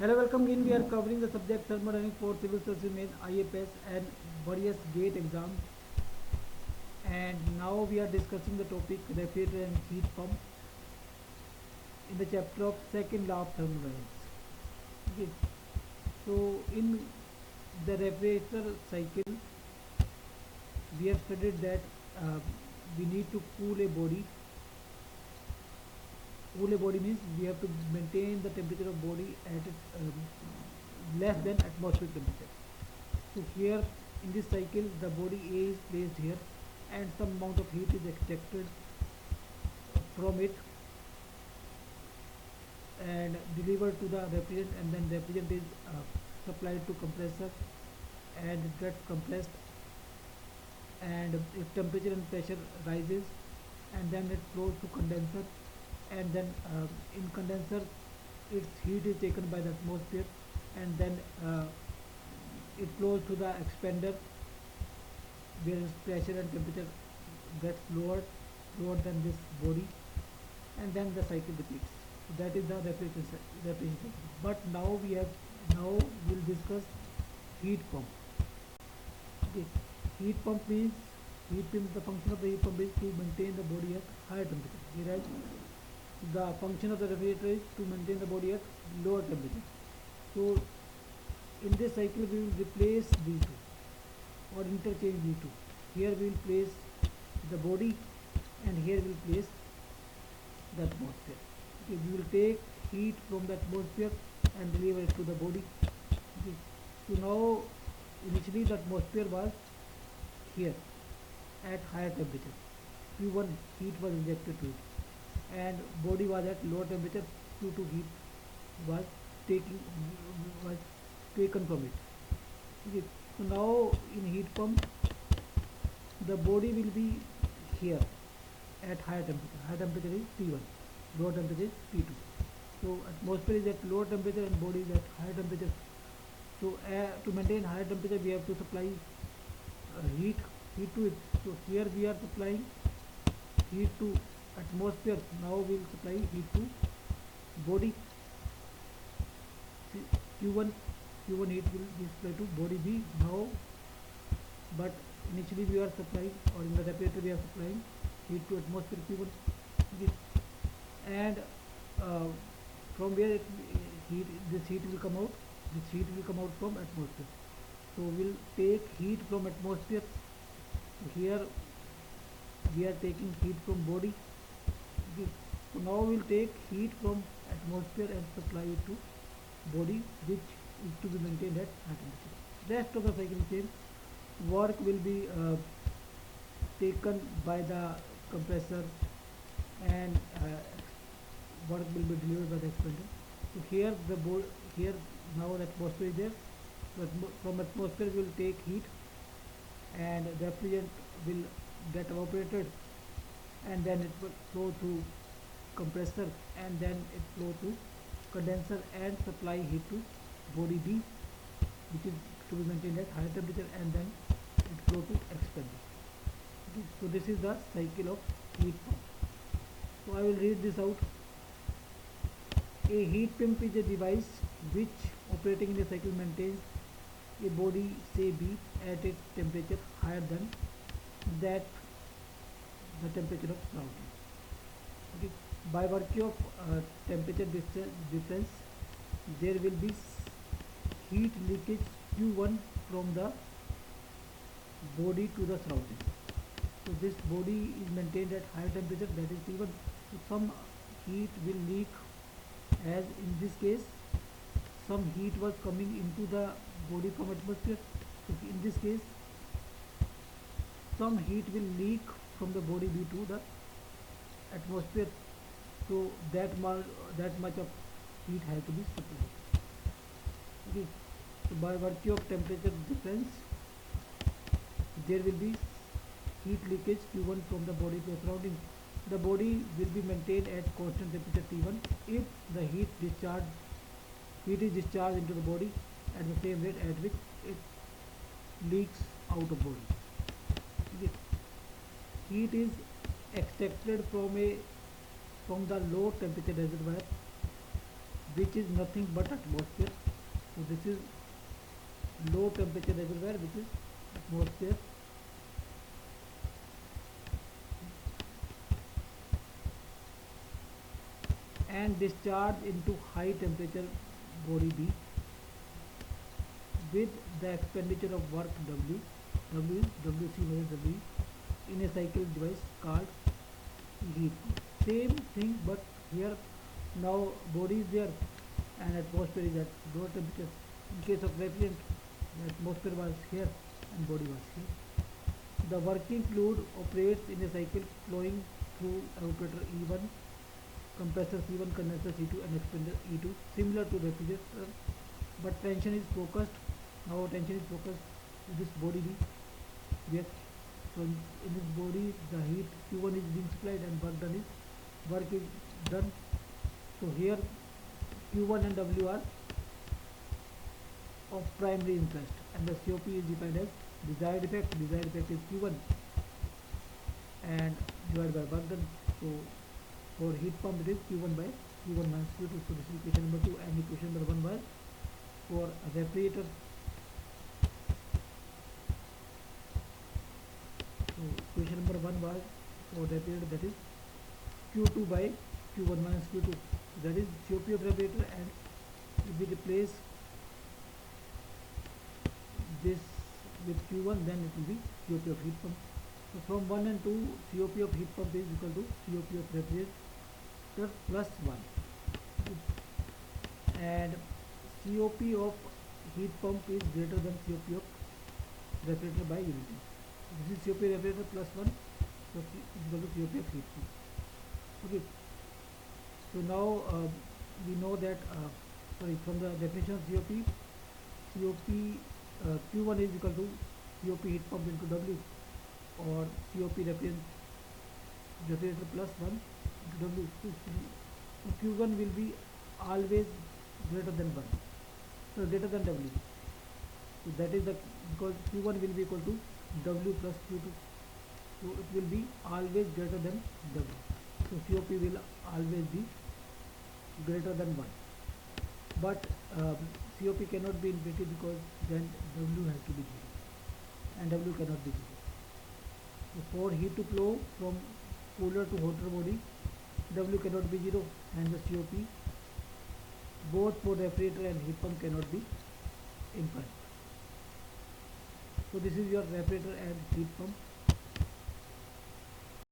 Hello, welcome again. We are covering the subject Thermodynamic for Civil Service in IFS and various gate exams. And now we are discussing the topic refrigerator and heat pump in the chapter of second law of thermodynamics. Okay. So in the refrigerator cycle, we have studied that uh, we need to cool a body. Cool a body means we have to maintain the temperature of body at less than atmospheric temperature. So here in this cycle the body A is placed here and some amount of heat is extracted from it and delivered to the refrigerant, and then refrigerant is supplied to compressor and it gets compressed, and if temperature and pressure rises, and then it flows to condenser, and then in condenser its heat is taken by the atmosphere, and then it flows to the expander where its pressure and temperature gets lower than this body, and then the cycle repeats. So that is the refrigeration cycle. But now we'll discuss heat pump. Okay, heat pump means the function of the heat pump is to maintain the body at higher temperature, whereas the function of the refrigerator is to maintain the body at lower temperature. So in this cycle we will replace these two or interchange these two. Here we will place the body and here we will place the atmosphere. Okay, we will take heat from the atmosphere and deliver it to the body. Okay. So now initially the atmosphere was here at higher temperature. Q1 heat was injected to it and body was at lower temperature. Q2 heat was taking was taken from it. Okay. So now in heat pump the body will be here at higher temperature. Higher temperature is T1, lower temperature is T2. So atmosphere is at lower temperature and body is at higher temperature. So to maintain higher temperature we have to supply heat to it. So here we are supplying heat to atmosphere. Now we will supply heat to body. Q1 heat will be supplied to body B now, but initially we are supplying, or in the refrigerator we are supplying heat to atmosphere Q1. Okay. And from where this heat will come out? This heat will come out from atmosphere. So we'll take heat from atmosphere. So here we are taking heat from body. Okay. So now we'll take heat from atmosphere and supply it to body, which is to be maintained at high temperature. Rest of the cycle is same. Work will be taken by the compressor and work will be delivered by the expander. So here here now the atmosphere is there. So from atmosphere we will take heat and the refrigerant will get evaporated, and then it will flow through compressor, and then it flow to condenser and supply heat to body B, which is to be maintained at higher temperature, and then it flow to expander. Okay. So this is the cycle of heat pump. So I will read this out. A heat pump is a device which operating in a cycle maintains a body, say B, at a temperature higher than that the temperature of surrounding. Okay. By virtue of temperature difference, there will be heat leakage Q1 from the body to the surrounding. So this body is maintained at higher temperature, that is T1. So some heat will leak, as in this case some heat was coming into the body from atmosphere. So in this case some heat will leak from the body B to the atmosphere. So that much of heat has to be supplied. Okay. So by virtue of temperature difference, there will be heat leakage Q1 from the body to the surrounding. The body will be maintained at constant temperature T1 if the heat is discharged into the body at the same rate at which it leaks out of body. Okay. Heat is extracted from the low temperature reservoir which is nothing but atmosphere. So this is low temperature reservoir, which is atmosphere, and discharge into high temperature body B with the expenditure of work W. W is WC minus W in a cycle device called heat. Same thing, but here now body is there and atmosphere is at lower temperature. In case of refrigerant, the atmosphere was here and body was here. The working fluid operates in a cycle flowing through evaporator E1, compressor C1, condenser C2 and expander E2, similar to refrigerator, but tension is focused. Now tension is focused to this body B. Yes. So in this body the heat Q1 is being supplied and work is done. So here Q1 and W are of primary interest, and the COP is defined as desired effect. Desired effect is Q1 and divided by work done. So for heat pump it is Q1 by Q1 minus Q2. So this is equation number 2, and equation number 1 was for a refrigerator. So equation number 1 was for refrigerator, that is Q2 by Q1 minus Q2. That is COP of refrigerator, and if we replace this with Q1, then it will be COP of heat pump. So from 1 and 2, COP of heat pump is equal to COP of refrigerator plus 1, and COP of heat pump is greater than COP of refrigerator by unity. This is COP refrigerator plus 1, so is equal to COP of heat pump. Okay. So now we know that from the definition of COP Q1 is equal to COP heat pump into W, or COP refrigerator plus 1 into W. So Q1 will be always greater than 1, so greater than W. So that is the, because Q1 will be equal to W plus Q2, so it will be always greater than W. So COP will always be greater than 1, but COP cannot be infinity, because then W has to be 0 and W cannot be 0. So for heat to flow from cooler to hotter body, W cannot be 0, and the COP both for refrigerator and heat pump cannot be infinite. So this is your refrigerator and heat pump.